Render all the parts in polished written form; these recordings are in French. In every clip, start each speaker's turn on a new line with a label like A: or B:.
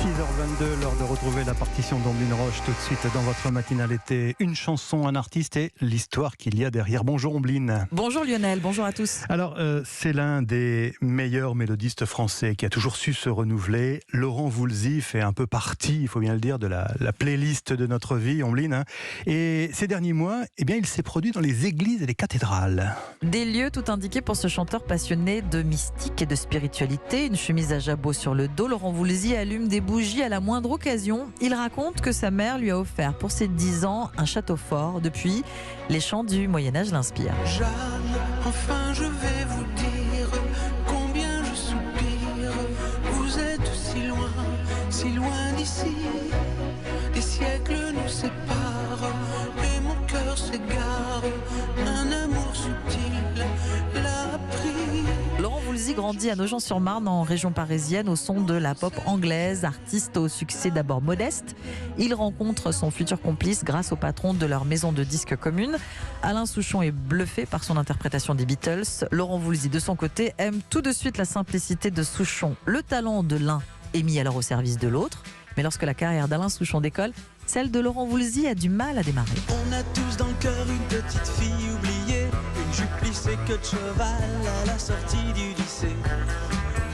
A: 6h22, l'heure de retrouver la partition d'Omblin Roche tout de suite dans votre matinale été. Une chanson, un artiste et l'histoire qu'il y a derrière. Bonjour Omblin.
B: Bonjour Lionel, bonjour à tous.
A: Alors, c'est l'un des meilleurs mélodistes français qui a toujours su se renouveler. Laurent Voulzy fait un peu partie, il faut bien le dire, de la playlist de notre vie, Omblin. Hein. Et ces derniers mois, eh bien, il s'est produit dans les églises et les cathédrales.
B: Des lieux tout indiqués pour ce chanteur passionné de mystique et de spiritualité. Une chemise à jabot sur le dos, Laurent Voulzy allume des bougies à la moindre occasion. Il raconte que sa mère lui a offert pour ses 10 ans un château fort. Depuis, les chants du Moyen-Âge l'inspirent.
C: Jeanne, enfin je vais vous dire combien je soupire. Vous êtes si loin d'ici. Des siècles nous séparent et mon cœur s'égare. Un amour subtil l'a pris.
B: Laurent Voulzy grandit à Nogent-sur-Marne, en région parisienne, au son de la pop anglaise. Artiste au succès d'abord modeste, il rencontre son futur complice grâce au patron de leur maison de disques commune. Alain Souchon est bluffé par son interprétation des Beatles. Laurent Voulzy, de son côté, aime tout de suite la simplicité de Souchon. Le talent de l'un est mis alors au service de l'autre. Mais lorsque la carrière d'Alain Souchon décolle, celle de Laurent Voulzy a du mal à démarrer.
C: On a tous dans le cœur une petite fille oubliée, une jupe plissée queue de cheval à la sortie du lycée.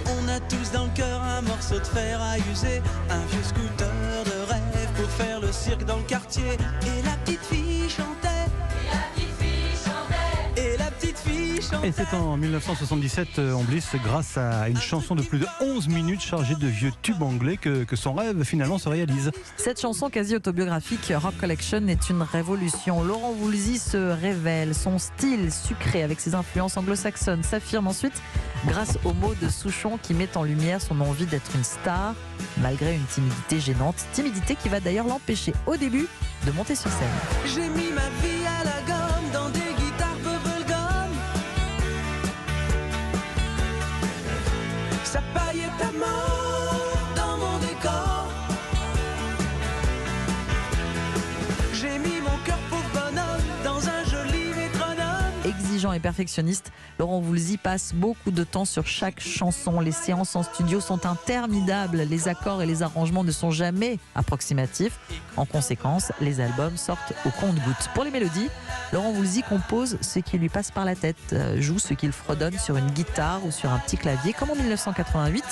C: On a tous dans le cœur un morceau de fer à user, un vieux scooter de rêve pour faire le cirque dans le quartier. Et la petite fille chantait.
A: Et c'est en 1977, Omblin, grâce à une chanson de plus de 11 minutes chargée de vieux tubes anglais que son rêve finalement se réalise.
B: Cette chanson quasi autobiographique, Rock Collection, est une révolution. Laurent Voulzy se révèle, son style sucré avec ses influences anglo-saxonnes s'affirme ensuite grâce aux mots de Souchon qui met en lumière son envie d'être une star malgré une timidité gênante. Timidité qui va d'ailleurs l'empêcher au début de monter sur scène.
C: J'ai mis ma vie à la gomme dans des guitares bubblegum. Ça paillait ta mort dans mon décor. J'ai mis mon cœur pauvre bonhomme dans un joli métronome.
B: Exigeant et perfectionniste, Laurent Voulzy passe beaucoup de temps sur chaque chanson. Les séances en studio sont interminables. Les accords et les arrangements ne sont jamais approximatifs. En conséquence, les albums sortent au compte-gouttes. Pour les mélodies, Laurent Voulzy compose ce qui lui passe par la tête, joue ce qu'il fredonne sur une guitare ou sur un petit clavier, comme en 1988,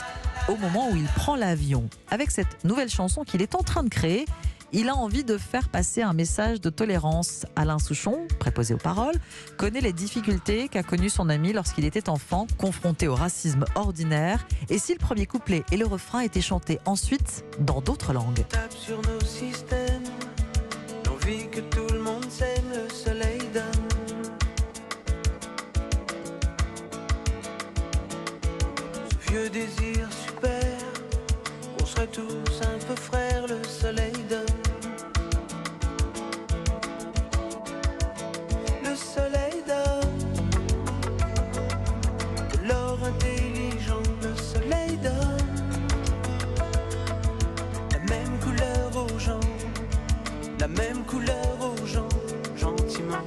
B: au moment où il prend l'avion. Avec cette nouvelle chanson qu'il est en train de créer, il a envie de faire passer un message de tolérance. Alain Souchon, préposé aux paroles, connaît les difficultés qu'a connues son ami lorsqu'il était enfant, confronté au racisme ordinaire. Et si le premier couplet et le refrain étaient chantés ensuite dans d'autres langues.
C: Tape sur nos systèmes, l'envie que tout le monde s'aime, le soleil donne. Ce vieux désir super, on serait tous un peu frères, le soleil donne. Le soleil donne de l'or intelligent, le soleil donne la même couleur aux gens, la même couleur aux gens, gentiment.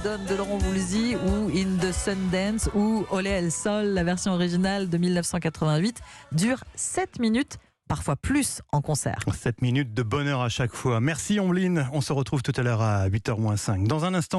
B: Don de Laurent Voulzy ou In the Sundance ou Olé El Sol, la version originale de 1988, dure 7 minutes, parfois plus en concert.
A: 7 minutes de bonheur à chaque fois. Merci Ombline, on se retrouve tout à l'heure à 8h-5. Dans un instant,